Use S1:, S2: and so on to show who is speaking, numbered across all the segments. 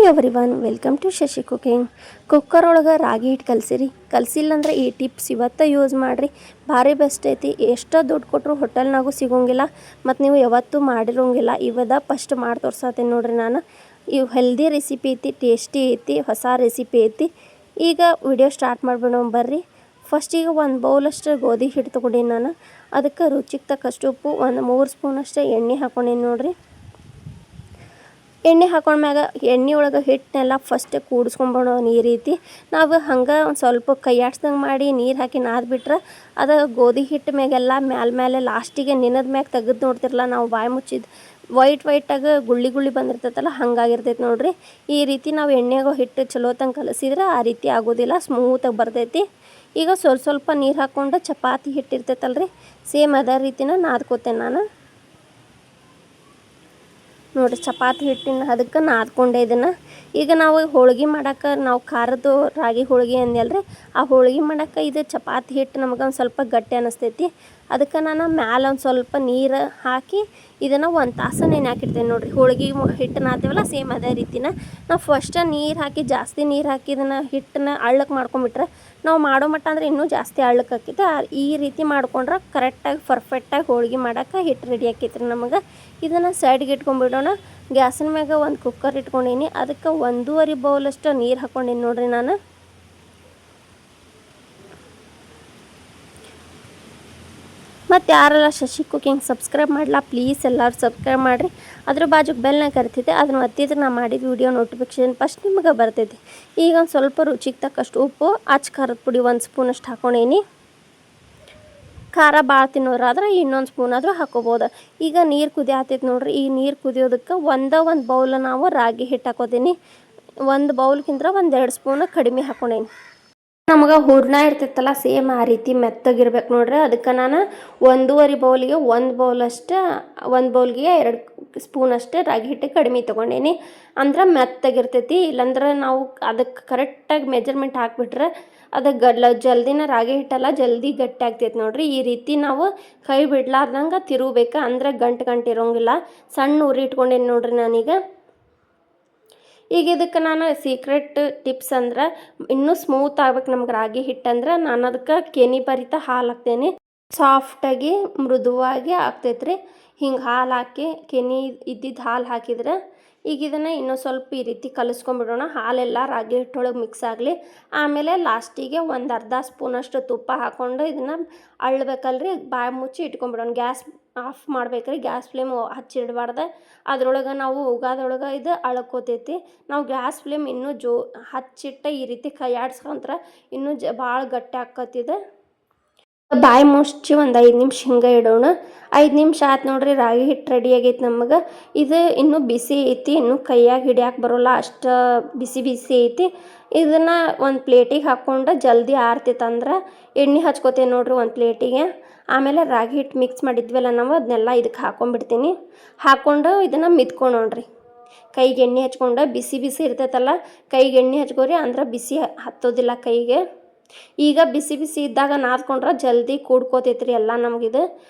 S1: Everyone welcome to Shashi cooking. Cooker ಒಳಗೆ ರಾಗಿ ಹಿಟ್ಟು ಕಲಸಿಲ್ಲ ಅಂದ್ರೆ ಈ ಟಿಪ್ಸ್ ಇವತ್ತು ಯೂಸ್ ಮಾಡಿರಿ. ಭಾರಿ ಬೆಸ್ಟ್ ಐತಿ. ಎಷ್ಟೋ ದುಡ್ಡು ಕೊಟ್ಟರು ಹೋಟೆಲ್ನಾಗೂ ಸಿಗೋಂಗಿಲ್ಲ ಮತ್ತು ನೀವು ಯಾವತ್ತೂ ಮಾಡಿರೋಂಗಿಲ್ಲ. ಇವದ ಫಸ್ಟ್ ಮಾಡಿ ತೋರ್ಸತ್ತೀನಿ ನೋಡ್ರಿ. ನಾನು ಇವು ಹೆಲ್ದಿ ರೆಸಿಪಿ ಐತಿ, ಟೇಸ್ಟಿ ಐತಿ, ಹೊಸ ರೆಸಿಪಿ ಐತಿ. ಈಗ ವಿಡಿಯೋ ಸ್ಟಾರ್ಟ್ ಮಾಡಿಬಿಡೋಣ ಬರ್ರಿ. ಫಸ್ಟಿಗೆ ಒಂದು ಬೌಲಷ್ಟು ಗೋಧಿ ಹಿಟ್ಟು ತೊಗೊಂಡೀನಿ ನಾನು. ಅದಕ್ಕೆ ರುಚಿಗೆ ತಕ್ಕಷ್ಟು ಉಪ್ಪು, ಒಂದು 3 ಸ್ಪೂನಷ್ಟು ಎಣ್ಣೆ ಹಾಕೊಂಡೀನಿ ನೋಡ್ರಿ. ಎಣ್ಣೆ ಹಾಕೊಂಡ್ಮ್ಯಾಗ ಎಣ್ಣೆ ಒಳಗೆ ಹಿಟ್ಟನ್ನೆಲ್ಲ ಫಸ್ಟ್ ಕೂಡಿಸ್ಕೊಂಬಿಡೋ ನೀರು ಐತಿ. ನಾವು ಹಂಗೆ ಒಂದು ಸ್ವಲ್ಪ ಕೈಯಾಡ್ಸ್ದಂಗೆ ಮಾಡಿ ನೀರು ಹಾಕಿ ನಾದ್ಬಿಟ್ರೆ ಅದು ಗೋಧಿ ಹಿಟ್ಟು ಮ್ಯಾಗೆಲ್ಲ ಮೇಲೆ ಲಾಸ್ಟಿಗೆ ನೆನೆದ ಮ್ಯಾಗ ತೆಗೆದು ನೋಡ್ತಿರಲ್ಲ, ನಾವು ಬಾಯಿ ಮುಚ್ಚಿದ್ದು ವೈಟಾಗಿ ಗುಳ್ಳಿ ಬಂದಿರ್ತೈತಲ್ಲ ಹಂಗಾಗಿರ್ತೈತೆ ನೋಡ್ರಿ. ಈ ರೀತಿ ನಾವು ಎಣ್ಣೆಗೋ ಹಿಟ್ಟು ಚಲೋ ತಂಗೆ ಕಲಸಿದ್ರೆ ಆ ರೀತಿ ಆಗೋದಿಲ್ಲ, ಸ್ಮೂತಾಗಿ ಬರ್ತೈತಿ. ಈಗ ಸ್ವಲ್ಪ ನೀರು ಹಾಕ್ಕೊಂಡು ಚಪಾತಿ ಹಿಟ್ಟು ಇರ್ತೈತಲ್ರಿ, ಸೇಮ್ ಅದೇ ರೀತಿನ ನಾದ್ಕೋತೇನೆ ನಾನು ನೋಡಿರಿ. ಚಪಾತಿ ಹಿಟ್ಟಿನ ಅದಕ್ಕೆ ನಾದ್ಕೊಂಡೆ ಇದನ್ನು. ಈಗ ನಾವು ಹೋಳ್ಗೆ ಮಾಡೋಕೆ, ನಾವು ಖಾರದ್ದು ರಾಗಿ ಹೋಳ್ಗೆ ಅಂದ್ಯಲ್ರಿ, ಆ ಹೋಳ್ಗೆ ಮಾಡೋಕೆ ಇದು ಚಪಾತಿ ಹಿಟ್ಟು ನಮಗೆ ಒಂದು ಸ್ವಲ್ಪ ಗಟ್ಟಿ ಅನ್ನಿಸ್ತೈತಿ. ಅದಕ್ಕೆ ನಾನು ಮ್ಯಾಲೆ ಒಂದು ಸ್ವಲ್ಪ ನೀರು ಹಾಕಿ ಇದನ್ನು 1 ತಾಸು ನೆನೆ ಹಾಕಿಡ್ತೇನೆ ನೋಡಿರಿ. ಹೋಳ್ಗೆ ಹಿಟ್ಟು ನಾದ್ತೀವಲ್ಲ ಸೇಮ್ ಅದೇ ರೀತಿನ ನಾವು ಫಸ್ಟ್ ನೀರು ಹಾಕಿ ಜಾಸ್ತಿ ನೀರು ಹಾಕಿ ಇದನ್ನು ಹಿಟ್ಟನ್ನ ಅಳ್ಳಕ್ಕೆ ಮಾಡ್ಕೊಂಬಿಟ್ರೆ ನಾವು ಮಾಡೋ ಮಟ್ಟ ಅಂದರೆ ಇನ್ನೂ ಜಾಸ್ತಿ ಅಳ್ಳಕ್ಕೆ ಹಾಕೈತೆ. ಈ ರೀತಿ ಮಾಡ್ಕೊಂಡ್ರೆ ಕರೆಕ್ಟಾಗಿ ಪರ್ಫೆಕ್ಟಾಗಿ ಹೋಳ್ಗೆ ಮಾಡೋಕೆ ಹಿಟ್ಟು ರೆಡಿ ಆಕೈತ್ರಿ ನಮಗೆ. ಇದನ್ನು ಸೈಡ್ಗೆ ಇಟ್ಕೊಂಡ್ಬಿಡೋಣ. ಗ್ಯಾಸಿನ ಮ್ಯಾಗ ಒಂದು ಕುಕ್ಕರ್ ಇಟ್ಕೊಂಡೀನಿ. ಅದಕ್ಕೆ 1.5 ಬೌಲಷ್ಟು ನೀರು ಹಾಕ್ಕೊಂಡೀನಿ ನೋಡ್ರಿ ನಾನು. ಮತ್ತು ಯಾರೆಲ್ಲ ಶಶಿ ಕುಕಿಂಗ್ ಸಬ್ಸ್ಕ್ರೈಬ್ ಮಾಡಲ್ಲ ಪ್ಲೀಸ್ ಎಲ್ಲರೂ ಸಬ್ಸ್ಕ್ರೈಬ್ ಮಾಡಿರಿ. ಅದ್ರ ಬಾಜುಗೆ ಬೆಲ್ನ ಕರಿತೈತೆ, ಅದನ್ನು ಒತ್ತಿದ್ರೆ ನಾನು ಮಾಡಿದ ವಿಡಿಯೋ ನೋಟಿಫಿಕೇಷನ್ ಫಸ್ಟ್ ನಿಮಗೆ ಬರ್ತೈತಿ. ಈಗ ಒಂದು ಸ್ವಲ್ಪ ರುಚಿಗೆ ತಕ್ಕಷ್ಟು ಉಪ್ಪು, ಖಾರದ ಪುಡಿ 1 ಸ್ಪೂನಷ್ಟು ಹಾಕ್ಕೊಂಡೀನಿ. ಖಾರ ಭಾಳ ತಿನ್ನೋರಾದ್ರೆ ಇನ್ನೊಂದು ಸ್ಪೂನ್ ಆದರೂ ಹಾಕೋಬೋದು. ಈಗ ನೀರು ಕುದಿಯಾತೈತೆ ನೋಡ್ರಿ. ಈ ನೀರು ಕುದಿಯೋದಕ್ಕೆ ಒಂದು ಬೌಲ್ ನಾವು ರಾಗಿ ಹಿಟ್ಟು ಹಾಕೋತೀನಿ. 1 ಬೌಲ್ಗಿಂತ 1-2 ಸ್ಪೂನ್ ಕಡಿಮೆ ಹಾಕ್ಕೊಂಡೇನಿ. ನಮಗೆ ಹೂರ್ಣ ಇರ್ತೈತಲ್ಲ ಸೇಮ್ ಆ ರೀತಿ ಮೆತ್ತಗಿರ್ಬೇಕು ನೋಡ್ರಿ. ಅದಕ್ಕೆ ನಾನು 1.5 ಬೌಲಿಗೆ 1 ಬೌಲಷ್ಟು, 1 ಬೌಲ್ಗೆ 2 ಸ್ಪೂನಷ್ಟು ರಾಗಿ ಹಿಟ್ಟು ಕಡಿಮೆ ತೊಗೊಂಡೇನಿ. ಅಂದ್ರೆ ಮೆತ್ತಗಿರ್ತೈತಿ. ಇಲ್ಲಾಂದ್ರೆ ನಾವು ಅದಕ್ಕೆ ಕರೆಕ್ಟಾಗಿ ಮೆಜರ್ಮೆಂಟ್ ಹಾಕಿಬಿಟ್ರೆ ಅದು ಜಲ್ದಿನ ರಾಗಿ ಹಿಟ್ಟೆಲ್ಲ ಜಲ್ದಿ ಗಟ್ಟಿ ಆಗ್ತೈತೆ ನೋಡ್ರಿ. ಈ ರೀತಿ ನಾವು ಕೈ ಬಿಡ್ಲಾರ್ದಂಗೆ ತಿರುಗಬೇಕು, ಅಂದ್ರೆ ಗಂಟು ಇರೋಂಗಿಲ್ಲ. ಸಣ್ಣ ಉರಿ ಇಟ್ಕೊಂಡೇನಿ ನೋಡ್ರಿ ನಾನೀಗ. ಈಗ ಇದಕ್ಕೆ ನಾನು ಸೀಕ್ರೆಟ್ ಟಿಪ್ಸ್ ಅಂದ್ರೆ ಇನ್ನೂ ಸ್ಮೂತ್ ಆಗ್ಬೇಕು ನಮ್ಗೆ ರಾಗಿ ಹಿಟ್ಟಂದ್ರೆ, ನಾನು ಅದಕ್ಕೆ ಕೆನೆ ಭರಿತ ಹಾಲು ಹಾಕ್ತೇನೆ. ಸಾಫ್ಟಾಗಿ ಮೃದುವಾಗಿ ಆಗ್ತೈತ್ರಿ. ಹಿಂಗೆ ಹಾಲು ಹಾಕಿ ಕೆನೆ ಇದ್ದಿದ್ದು ಹಾಲು ಹಾಕಿದ್ರೆ ಈಗ ಇದನ್ನು ಇನ್ನೂ ಸ್ವಲ್ಪ ಈ ರೀತಿ ಕಲಿಸ್ಕೊಂಬಿಡೋಣ. ಹಾಲೆಲ್ಲ ರಾಗಿ ಹಿಟ್ಟೊಳಗೆ ಮಿಕ್ಸ್ ಆಗಲಿ. ಆಮೇಲೆ ಲಾಸ್ಟಿಗೆ 1/2 ಸ್ಪೂನಷ್ಟು ತುಪ್ಪ ಹಾಕ್ಕೊಂಡು ಇದನ್ನು ಅಳ್ಳಬೇಕಲ್ರಿ. ಬಾಯಿ ಮುಚ್ಚಿ ಇಟ್ಕೊಂಬಿಡೋಣ. ಗ್ಯಾಸ್ ಆಫ್ ಮಾಡ್ಬೇಕ್ರಿ. ಗ್ಯಾಸ್ ಫ್ಲೇಮ್ ಹಚ್ಚಿಡಬಾರ್ದು. ಅದ್ರೊಳಗೆ ನಾವು ಉಗಾದೊಳಗೆ ಇದು ಅಳ್ಕೋತೈತಿ. ನಾವು ಗ್ಯಾಸ್ ಫ್ಲೇಮ್ ಇನ್ನೂ ಹಚ್ಚಿಟ್ಟ ಈ ರೀತಿ ಕೈಯಾಡ್ಸ್ಕೊಂಡ್ರೆ ಇನ್ನೂ ಭಾಳ ಗಟ್ಟಿ ಆಕ್ಕತ್ತಿದೆ. ಬಾಯಿ ಮುಚ್ಚಿ ಒಂದು 5 ನಿಮಿಷ ಹಿಂಗೆ ಇಡೋಣ. 5 ನಿಮಿಷ ಆಯ್ತು ನೋಡ್ರಿ. ರಾಗಿ ಹಿಟ್ಟು ರೆಡಿ ಆಗೈತೆ ನಮಗೆ. ಇದು ಇನ್ನೂ ಬಿಸಿ ಐತಿ, ಇನ್ನೂ ಕೈಯಾಗಿ ಹಿಡಿಯಾಕೆ ಬರೋಲ್ಲ, ಅಷ್ಟು ಬಿಸಿ ಐತಿ. ಇದನ್ನು ಒಂದು ಪ್ಲೇಟಿಗೆ ಹಾಕ್ಕೊಂಡು ಜಲ್ದಿ ಆರ್ತೈತೆ ಅಂದ್ರೆ ಎಣ್ಣೆ ಹಚ್ಕೋತೇನೆ ನೋಡ್ರಿ ಒಂದು ಪ್ಲೇಟಿಗೆ. ಆಮೇಲೆ ರಾಗಿ ಹಿಟ್ಟು ಮಿಕ್ಸ್ ಮಾಡಿದ್ವಲ್ಲ ನಾವು, ಅದನ್ನೆಲ್ಲ ಇದಕ್ಕೆ ಹಾಕ್ಕೊಂಡ್ಬಿಡ್ತೀನಿ. ಹಾಕ್ಕೊಂಡು ಇದನ್ನು ಮಿದ್ಕೊಂಡ್ರಿ. ಕೈಗೆ ಎಣ್ಣೆ ಹಚ್ಕೊಂಡು ಬಿಸಿ ಇರ್ತೈತಲ್ಲ, ಕೈಗೆ ಎಣ್ಣೆ ಹಚ್ಕೋರಿ, ಅಂದ್ರೆ ಬಿಸಿ ಹತ್ತೋದಿಲ್ಲ ಕೈಗೆ. ಈಗ ಬಿಸಿ ಇದ್ದಾಗ ನಾದ್ಕೊಂಡ್ರೆ ಜಲ್ದಿ ಕೂಡ್ಕೋತೈತ್ರಿ ಎಲ್ಲ ನಮಗಿದು.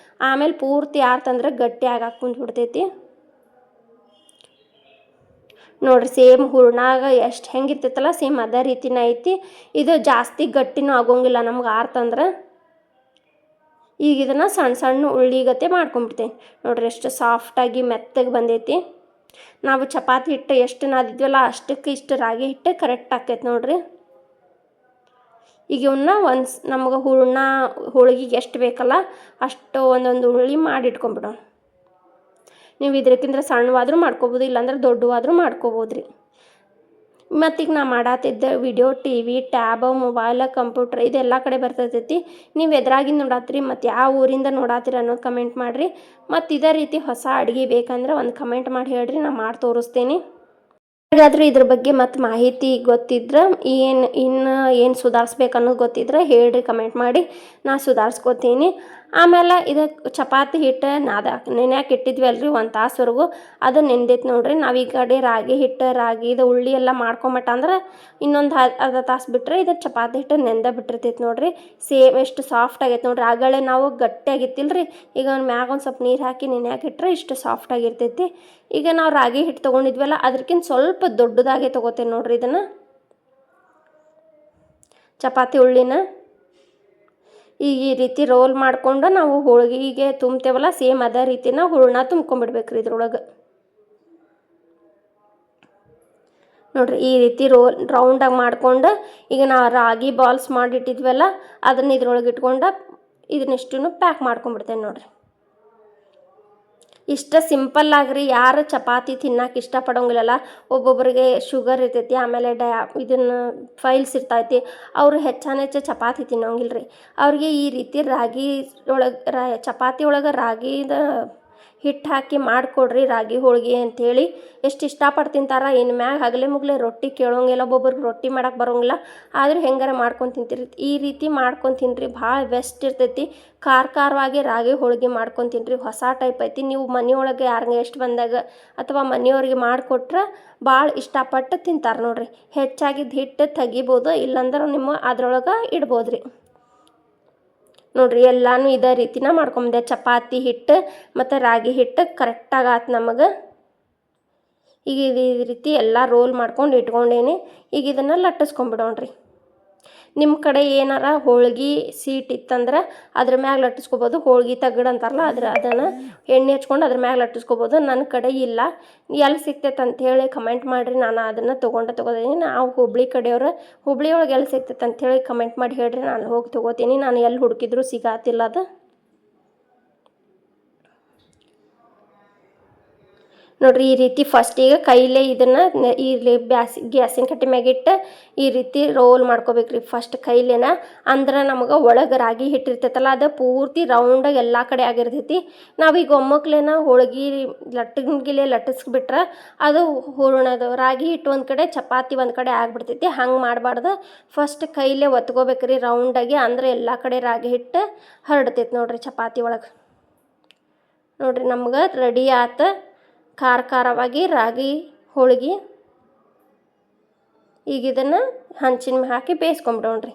S1: ಆಮೇಲೆ ಪೂರ್ತಿ ಆರ್ತಂದ್ರೆ ಗಟ್ಟಿ ಆಗಾಕೆ ಕುಂತ್ಬಿಡ್ತೈತಿ ನೋಡ್ರಿ. ಸೇಮ್ ಹೂರ್ಣಾಗ ಎಷ್ಟು ಹೆಂಗಿರ್ತೈತಲ್ಲ ಸೇಮ್ ಅದೇ ರೀತಿನ ಐತಿ. ಇದು ಜಾಸ್ತಿ ಗಟ್ಟಿನೂ ಆಗೋಂಗಿಲ್ಲ ನಮ್ಗೆ ಆರ್ತಂದ್ರೆ. ಈಗ ಇದನ್ನು ಸಣ್ಣ ಉಳ್ಳಿಗತ್ತೆ ಮಾಡ್ಕೊಂಬಿಡ್ತೇನೆ ನೋಡ್ರಿ. ಎಷ್ಟು ಸಾಫ್ಟಾಗಿ ಮೆತ್ತಗೆ ಬಂದೈತಿ. ನಾವು ಚಪಾತಿ ಹಿಟ್ಟು ಎಷ್ಟು ನಾದಿದ್ವಲ್ಲ ಅಷ್ಟಕ್ಕೆ ಇಷ್ಟು ರಾಗಿ ಹಿಟ್ಟು ಕರೆಕ್ಟ್ ಆಕೈತೆ ನೋಡ್ರಿ. ಈಗ ಇವನ್ನ ನಮ್ಗೆ ಹೋಳಿಗೆಗೆ ಎಷ್ಟು ಬೇಕಲ್ಲ ಅಷ್ಟು ಒಂದೊಂದು ಉಳ್ಳಿ ಮಾಡಿ ಇಟ್ಕೊಂಬಿಡೋಣ. ನೀವು ಇದಕ್ಕಿಂತ ಸಣ್ಣವಾದರೂ ಮಾಡ್ಕೋಬೋದು, ಇಲ್ಲಾಂದ್ರೆ ದೊಡ್ಡವಾದರೂ ಮಾಡ್ಕೋಬೋದ್ರಿ. ಮತ್ತೀಗ ನಾ ಮಾಡತ್ತಿದ್ದ video TV, tab, mobile, computer ಇದೆಲ್ಲ ಕಡೆ ಬರ್ತೈತಿ. ನೀವು ಎದುರಾಗಿಂದ ನೋಡತ್ತೀರಿ ಮತ್ತು ಯಾವ ಊರಿಂದ ನೋಡತ್ತೀರಿ ಅನ್ನೋದು ಕಮೆಂಟ್ ಮಾಡಿರಿ. ಮತ್ತು ಇದೇ ರೀತಿ ಹೊಸ ಅಡುಗೆ ಬೇಕಂದ್ರೆ ಒಂದು ಕಮೆಂಟ್ ಮಾಡಿ ಹೇಳ್ರಿ, ನಾ ಮಾಡಿ ತೋರಿಸ್ತೀನಿ. ಹಾಗಾದ್ರೆ ಇದ್ರ ಬಗ್ಗೆ ಮತ್ತು ಮಾಹಿತಿ ಗೊತ್ತಿದ್ರೆ ಏನು ಸುಧಾರಿಸ್ಬೇಕು ಅನ್ನೋದು ಗೊತ್ತಿದ್ರೆ ಹೇಳ್ರಿ, ಕಮೆಂಟ್ ಮಾಡಿ, ನಾ ಸುಧಾರಿಸ್ಕೋತೀನಿ. ಆಮೇಲೆ ಇದಕ್ಕೆ ಚಪಾತಿ ಹಿಟ್ಟು ನೆನೆಯಾಕೆ ಇಟ್ಟಿದ್ವಿ ಅಲ್ರಿ 1 ತಾಸವರೆಗೂ ಅದು ನೆಂದೈತೆ ನೋಡ್ರಿ. ನಾವು ಈ ಕಡೆ ರಾಗಿ ಹಿಟ್ಟು ಇದು ಉಳ್ಳಿ ಎಲ್ಲ ಮಾಡ್ಕೊಂಬಿಟ್ಟ ಅಂದ್ರೆ ಇನ್ನೊಂದು ಅರ್ಧ ತಾಸು ಬಿಟ್ಟರೆ ಇದು ಚಪಾತಿ ಹಿಟ್ಟು ನೆಂದ ಬಿಟ್ಟಿರ್ತೈತೆ ನೋಡ್ರಿ. ಸೇಮ್ ಎಷ್ಟು ಸಾಫ್ಟ್ ಆಗೈತೆ ನೋಡ್ರಿ. ಆಗಲೇ ನಾವು ಗಟ್ಟಿಯಾಗಿತ್ತಿಲ್ರಿ, ಈಗ ಮ್ಯಾಗ ಒಂದು ಸ್ವಲ್ಪ ನೀರು ಹಾಕಿ ನೆನೆಯಾಕೆ ಇಟ್ಟರೆ ಇಷ್ಟು ಸಾಫ್ಟ್ ಆಗಿರ್ತೈತಿ. ಈಗ ನಾವು ರಾಗಿ ಹಿಟ್ಟು ತೊಗೊಂಡಿದ್ವಲ್ಲ ಅದಕ್ಕಿಂತ ಸ್ವಲ್ಪ ದೊಡ್ಡದಾಗೆ ತೊಗೋತೇನೆ ನೋಡ್ರಿ. ಇದನ್ನು ಚಪಾತಿ ಉಳ್ಳಿನ ಈಗ ಈ ರೀತಿ ರೋಲ್ ಮಾಡಿಕೊಂಡು ನಾವು ಹೋಳಿಗೆಗೆ ತುಂಬ್ತೇವಲ್ಲ ಸೇಮ್ ಅದೇ ರೀತಿನ ಹೂರಣ ತುಂಬ್ಕೊಂಡ್ಬಿಡ್ಬೇಕ್ರಿ ಇದ್ರೊಳಗೆ. ನೋಡ್ರಿ ಈ ರೀತಿ ರೌಂಡಾಗಿ ಮಾಡ್ಕೊಂಡು ಈಗ ನಾವು ರಾಗಿ ಬಾಲ್ಸ್ ಮಾಡಿಟ್ಟಿದ್ವಲ್ಲ ಅದನ್ನು ಇದ್ರೊಳಗೆ ಇಟ್ಕೊಂಡು ಇದನ್ನಿಷ್ಟನ್ನು ಪ್ಯಾಕ್ ಮಾಡ್ಕೊಂಡ್ಬಿಡ್ತೇನೆ ನೋಡ್ರಿ. ಇಷ್ಟ ಸಿಂಪಲ್ ಆಗ್ರಿ. ಯಾರು ಚಪಾತಿ ತಿನ್ನಕ್ಕೆ ಇಷ್ಟಪಡೋಂಗಿಲ್ಲಲ್ಲ, ಒಬ್ಬೊಬ್ಬರಿಗೆ ಶುಗರ್ ಇರ್ತೈತಿ, ಆಮೇಲೆ ಇದನ್ನು ಫೈಲ್ಸ್ ಇರ್ತೈತಿ, ಅವರು ಹೆಚ್ಚು ಚಪಾತಿ ತಿನ್ನೋಂಗಿಲ್ಲ ರೀ. ಅವ್ರಿಗೆ ಈ ರೀತಿ ರಾಗಿ ಚಪಾತಿ ಒಳಗೆ ರಾಗಿದ ಹಿಟ್ಟು ಹಾಕಿ ಮಾಡಿಕೊಡ್ರಿ ರಾಗಿ ಹೋಳಿಗೆ ಅಂಥೇಳಿ. ಎಷ್ಟು ಇಷ್ಟಪಟ್ಟು ತಿಂತಾರೆ. ಇನ್ನು ಮ್ಯಾಗ ಹಗಲೆ ಮುಗಲೆ ರೊಟ್ಟಿ ಕೇಳೋಂಗಿಲ್ಲ, ಒಬ್ಬೊಬ್ರಿಗೆ ರೊಟ್ಟಿ ಮಾಡಕ್ಕೆ ಬರೋಂಗಿಲ್ಲ, ಆದರೂ ಹೆಂಗಾರ ಮಾಡ್ಕೊಂಡು ತಿಂತೀರಿ. ಈ ರೀತಿ ಮಾಡ್ಕೊಂಡು ತಿನ್ನಿರಿ, ಭಾಳ ಬೆಸ್ಟ್ ಇರ್ತೈತಿ. ಖಾರವಾಗಿ ರಾಗಿ ಹೋಳಿಗೆ ಮಾಡ್ಕೊಂಡು ತಿನ್ನಿರಿ, ಹೊಸ ಟೈಪ್ ಐತಿ. ನೀವು ಮನೆಯೊಳಗೆ ಯಾರಿಗೆ ಎಷ್ಟು ಬಂದಾಗ ಅಥವಾ ಮನೆಯವ್ರಿಗೆ ಮಾಡಿಕೊಟ್ರೆ ಭಾಳ ಇಷ್ಟಪಟ್ಟು ತಿಂತಾರೆ ನೋಡ್ರಿ. ಹೆಚ್ಚಾಗಿದ್ದು ಹಿಟ್ಟು ತೆಗಿಬೋದು, ಇಲ್ಲಾಂದ್ರೆ ನಿಮ್ಮ ಅದ್ರೊಳಗೆ ಇಡ್ಬೋದು ರೀ. ನೋಡ್ರಿ ಎಲ್ಲನೂ ಇದೇ ರೀತಿನ ಮಾಡ್ಕೊಂಬಂದೆ. ಚಪಾತಿ ಹಿಟ್ಟು ಮತ್ತು ರಾಗಿ ಹಿಟ್ಟು ಕರೆಕ್ಟಾಗಿ ಆತು ನಮಗೆ. ಈಗ ಈ ರೀತಿ ಎಲ್ಲ ರೋಲ್ ಮಾಡ್ಕೊಂಡು ಇಟ್ಕೊಂಡೇನಿ. ಈಗ ಇದನ್ನು ಲಟ್ಟಿಸ್ಕೊಂಬಿಡೋಣ್ರಿ. ನಿಮ್ಮ ಕಡೆ ಏನಾರ ಹೋಳ್ಗೆ ಸೀಟ್ ಇತ್ತಂದ್ರೆ ಅದ್ರ ಮ್ಯಾಗ ಲಟ್ಟಿಸ್ಕೊಬೋದು. ಹೋಳ್ಗೆ ತಗಡು ಅಂತಾರಲ್ಲ ಅದನ್ನು ಎಣ್ಣೆ ಹಚ್ಕೊಂಡು ಅದ್ರ ಮ್ಯಾಗ ಲಟ್ಟಿಸ್ಕೊಬೋದು. ನನ್ನ ಕಡೆ ಇಲ್ಲ. ಎಲ್ಲಿ ಸಿಗ್ತೈತೆ ಅಂಥೇಳಿ ಕಮೆಂಟ್ ಮಾಡಿರಿ, ನಾನು ಅದನ್ನು ತೊಗೋತೀನಿ. ನಾವು ಹುಬ್ಳಿ ಕಡೆಯವ್ರು, ಹುಬ್ಳಿ ಒಳಗೆ ಎಲ್ಲಿ ಸಿಗ್ತೈತೆ ಅಂಥೇಳಿ ಕಮೆಂಟ್ ಮಾಡಿ ಹೇಳ್ರಿ, ನಾನು ಹೋಗಿ ತೊಗೋತೀನಿ. ನಾನು ಎಲ್ಲಿ ಹುಡುಕಿದ್ರು ಸಿಗಾತಿಲ್ಲ ಅದು. ನೋಡ್ರಿ ಈ ರೀತಿ ಫಸ್ಟಿಗೆ ಕೈಲೇ ಇದನ್ನು ಇಲ್ಲಿ ಗ್ಯಾಸಿನ ಕಟ್ಟೆ ಮ್ಯಾಗಿಟ್ಟು ಈ ರೀತಿ ರೋಲ್ ಮಾಡ್ಕೋಬೇಕ್ರಿ ಫಸ್ಟ್ ಕೈಲೇನ. ಅಂದ್ರೆ ನಮಗೆ ಒಳಗೆ ರಾಗಿ ಹಿಟ್ಟಿರ್ತೈತಲ್ಲ ಅದು ಪೂರ್ತಿ ರೌಂಡಾಗಿ ಎಲ್ಲ ಕಡೆ ಆಗಿರ್ತೈತಿ. ನಾವೀಗ ಒಮ್ಮಕ್ಲೇನ ಹೋಳ್ಗೆ ಲಟ್ಟಿಸ್ಬಿಟ್ರೆ ಅದು ಹೂರಣದು ರಾಗಿ ಹಿಟ್ಟು ಒಂದು ಕಡೆ ಚಪಾತಿ ಒಂದು ಕಡೆ ಆಗಿಬಿಡ್ತೈತಿ. ಹಂಗೆ ಮಾಡಬಾರ್ದು. ಫಸ್ಟ್ ಕೈಲೇ ಒತ್ಕೋಬೇಕ್ರಿ ರೌಂಡಾಗಿ, ಅಂದರೆ ಎಲ್ಲ ಕಡೆ ರಾಗಿ ಹಿಟ್ಟು ಹರಡ್ತೈತಿ ನೋಡ್ರಿ ಚಪಾತಿ ಒಳಗೆ. ನೋಡ್ರಿ ನಮ್ಗೆ ರೆಡಿ ಆತು ಖಾರವಾಗಿ ರಾಗಿ ಹೋಳ್ಗೆ. ಈಗ ಇದನ್ನು ಹಂಚಿನ ಹಾಕಿ ಬೇಯಿಸ್ಕೊಂಬಿಡೋಣ್ರಿ.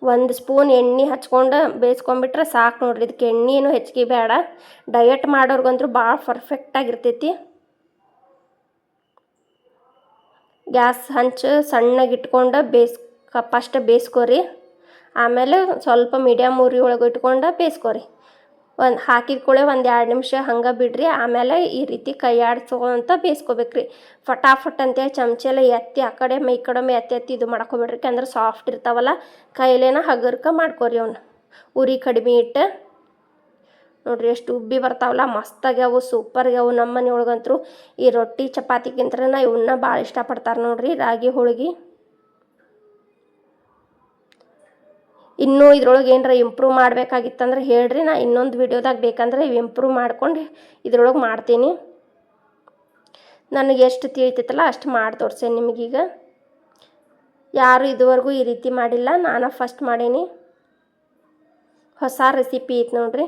S1: 1 ಸ್ಪೂನ್ ಎಣ್ಣೆ ಹಚ್ಕೊಂಡು ಬೇಯಿಸ್ಕೊಂಬಿಟ್ರೆ ಸಾಕು ನೋಡ್ರಿ. ಇದಕ್ಕೆ ಎಣ್ಣೆನೂ ಹೆಚ್ಚಿಗೆ ಬೇಡ. ಡಯಟ್ ಮಾಡೋರ್ಗಂತೂ ಭಾಳ ಪರ್ಫೆಕ್ಟಾಗಿರ್ತೈತಿ. ಗ್ಯಾಸ್ ಹಂಚು ಸಣ್ಣಗೆ ಇಟ್ಕೊಂಡು ಫಸ್ಟ್ ಬೇಯಿಸ್ಕೊರಿ. ಆಮೇಲೆ ಸ್ವಲ್ಪ ಮೀಡಿಯಮ್ ಉರಿ ಒಳಗೆ ಇಟ್ಕೊಂಡು ಬೇಯಿಸ್ಕೊರಿ. ಹಾಕಿದ ಕೂಡಲೇ 1-2 ನಿಮಿಷ ಹಂಗೆ ಬಿಡ್ರಿ. ಆಮೇಲೆ ಈ ರೀತಿ ಕೈ ಆಡಿಸ್ಕೊಂತ ಬೇಯಿಸ್ಕೋಬೇಕ್ರಿ. ಫಟಾಫಟ್ ಅಂತೇಳಿ ಚಮಚೆಲ್ಲ ಎತ್ತಿ ಆ ಕಡೆ ಈ ಕಡೆ ಎತ್ತಿ ಇದು ಮಾಡ್ಕೊಬೇಡ್ರಿ, ಯಾಕಂದ್ರೆ ಸಾಫ್ಟ್ ಇರ್ತಾವಲ್ಲ. ಕೈಲೇನ ಹಗರ್ಕ ಮಾಡ್ಕೊರಿ ಅವನ್ನ ಉರಿ ಕಡಿಮೆ ಇಟ್ಟು. ನೋಡ್ರಿ ಎಷ್ಟು ಉಬ್ಬಿ ಬರ್ತಾವಲ್ಲ, ಮಸ್ತಾಗ್ಯಾವು, ಸೂಪರ್ಗ್ಯಾವು. ನಮ್ಮ ಮನೆ ಒಳಗಂತೂ ಈ ರೊಟ್ಟಿ ಚಪಾತಿಗಿಂತ ಇವನ್ನ ಭಾಳ ಇಷ್ಟಪಡ್ತಾರೆ ನೋಡ್ರಿ ರಾಗಿ ಹೋಳ್ಗೆ. ಇನ್ನೂ ಇದ್ರೊಳಗೆ ಏನಾರ ಇಂಪ್ರೂವ್ ಮಾಡಬೇಕಾಗಿತ್ತಂದ್ರೆ ಹೇಳ್ರಿ, ನಾ ಇನ್ನೊಂದು ವಿಡಿಯೋದಾಗ ಬೇಕಂದ್ರೆ ಇಂಪ್ರೂವ್ ಮಾಡ್ಕೊಂಡು ಇದ್ರೊಳಗೆ ಮಾಡ್ತೀನಿ. ನನಗೆ ಎಷ್ಟು ತಿಳಿತೈತಲ್ಲ ಅಷ್ಟು ಮಾಡಿ ತೋರಿಸೇನೆ ನಿಮಗೀಗ. ಯಾರು ಇದುವರೆಗೂ ಈ ರೀತಿ ಮಾಡಿಲ್ಲ, ನಾನು ಫಸ್ಟ್ ಮಾಡೀನಿ. ಹೊಸ ರೆಸಿಪಿ ಐತೆ ನೋಡ್ರಿ.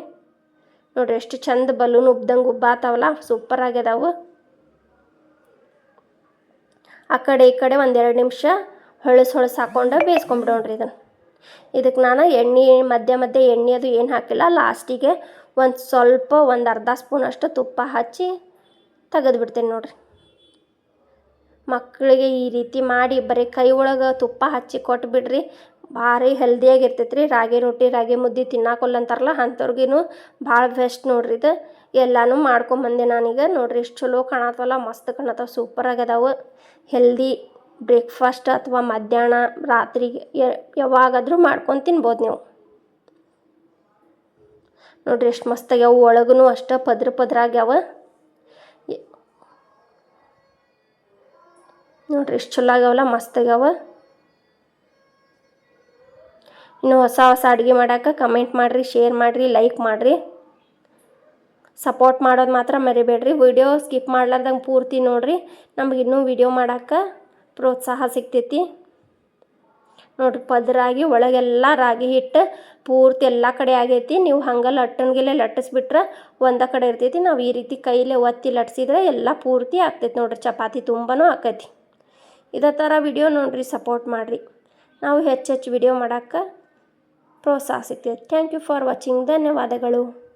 S1: ಎಷ್ಟು ಚಂದ ಬಲೂನ್ ಉಬ್ದಂಗೆ ಉಬ್ಬಾತಾವಲ್ಲ, ಸೂಪರ್ ಆಗ್ಯದಾವು. ಆ ಕಡೆ ಈ ಕಡೆ 1-2 ನಿಮಿಷ ಹೊಳಸು ಹಾಕ್ಕೊಂಡು ಬೇಯಿಸ್ಕೊಂಬಿಡೋಣ್ರಿ ಇದನ್ನು. ಇದಕ್ಕೆ ನಾನು ಎಣ್ಣೆ ಮಧ್ಯೆ ಎಣ್ಣೆ ಅದು ಏನು ಹಾಕಿಲ್ಲ. ಲಾಸ್ಟಿಗೆ ಒಂದು ಅರ್ಧ ಸ್ಪೂನ್ ಅಷ್ಟು ತುಪ್ಪ ಹಚ್ಚಿ ತೆಗೆದುಬಿಡ್ತೇನೆ ನೋಡ್ರಿ. ಮಕ್ಕಳಿಗೆ ಈ ರೀತಿ ಮಾಡಿ ಬರೀ ಕೈ ಒಳಗೆ ತುಪ್ಪ ಹಚ್ಚಿ ಕೊಟ್ಬಿಡ್ರಿ, ಭಾರಿ ಹೆಲ್ದಿಯಾಗಿರ್ತೈತೆ ರೀ. ರಾಗಿ ರೊಟ್ಟಿ ರಾಗಿ ಮುದ್ದೆ ತಿನ್ನಾಕೊಲ್ಲ ಅಂತಾರಲ್ಲ ಅಂಥವ್ರಿಗೂ ಭಾಳ ಬೆಸ್ಟ್ ನೋಡ್ರಿ ಇದು. ಎಲ್ಲನೂ ಮಾಡ್ಕೊಂಬಂದೆ ನಾನೀಗ. ನೋಡ್ರಿ ಎಷ್ಟು ಚಲೋ ಕಾಣತ್ತವಲ್ಲ, ಮಸ್ತ್ ಕಾಣತ್ತವ, ಸೂಪರ್ ಆಗ್ಯದಾವು. ಹೆಲ್ದಿ ಬ್ರೇಕ್ಫಾಸ್ಟ್ ಅಥವಾ ಮಧ್ಯಾಹ್ನ ರಾತ್ರಿಗೆ ಯಾವಾಗಾದರೂ ಮಾಡ್ಕೊಂಡು ತಿನ್ಬೋದು ನೀವು. ನೋಡ್ರಿ ಎಷ್ಟು ಮಸ್ತಾಗ್ಯಾವ, ಒಳಗೂ ಅಷ್ಟು ಪದ್ರ ಆಗ್ಯಾವ. ನೋಡ್ರಿ ಎಷ್ಟು ಚಲೋ ಆಗ್ಯಾವಲ್ಲ, ಮಸ್ತಾಗ್ಯಾವ. ಇನ್ನು ಹೊಸ ಅಡುಗೆ ಮಾಡೋಕೆ ಕಮೆಂಟ್ ಮಾಡಿರಿ, ಶೇರ್ ಮಾಡಿರಿ, ಲೈಕ್ ಮಾಡಿರಿ. ಸಪೋರ್ಟ್ ಮಾಡೋದು ಮಾತ್ರ ಮರಿಬೇಡ್ರಿ. ವಿಡಿಯೋ ಸ್ಕಿಪ್ ಮಾಡ್ಲಾರ್ದಂಗೆ ಪೂರ್ತಿ ನೋಡ್ರಿ, ನಮ್ಗೆ ಇನ್ನೂ ವಿಡಿಯೋ ಮಾಡೋಕೆ ಪ್ರೋತ್ಸಾಹ ಸಿಗ್ತೈತಿ. ನೋಡಿರಿ ಪದರಾಗಿ ಒಳಗೆಲ್ಲ ರಾಗಿ ಹಿಟ್ಟು ಪೂರ್ತಿ ಎಲ್ಲ ಕಡೆ ಆಗೈತಿ. ನೀವು ಹಂಗೆ ಲಟ್ಟಣಿಗೆಲೆ ಲಟ್ಟಿಸ್ಬಿಟ್ರೆ ಒಂದೇ ಕಡೆ ಇರ್ತೈತಿ. ನಾವು ಈ ರೀತಿ ಕೈಲೇ ಒತ್ತಿ ಲಟ್ಸಿದ್ರೆ ಎಲ್ಲ ಪೂರ್ತಿ ಆಗ್ತೈತಿ ನೋಡಿರಿ. ಚಪಾತಿ ತುಂಬನೂ ಆಕೈತಿ. ಇದೇ ಥರ ವಿಡಿಯೋ ನೋಡಿರಿ, ಸಪೋರ್ಟ್ ಮಾಡಿರಿ. ನಾವು ಹೆಚ್ಚೆಚ್ಚು ವಿಡಿಯೋ ಮಾಡೋಕ್ಕೆ ಪ್ರೋತ್ಸಾಹ ಸಿಗ್ತೈತಿ. Thank you for watching. ಧನ್ಯವಾದಗಳು.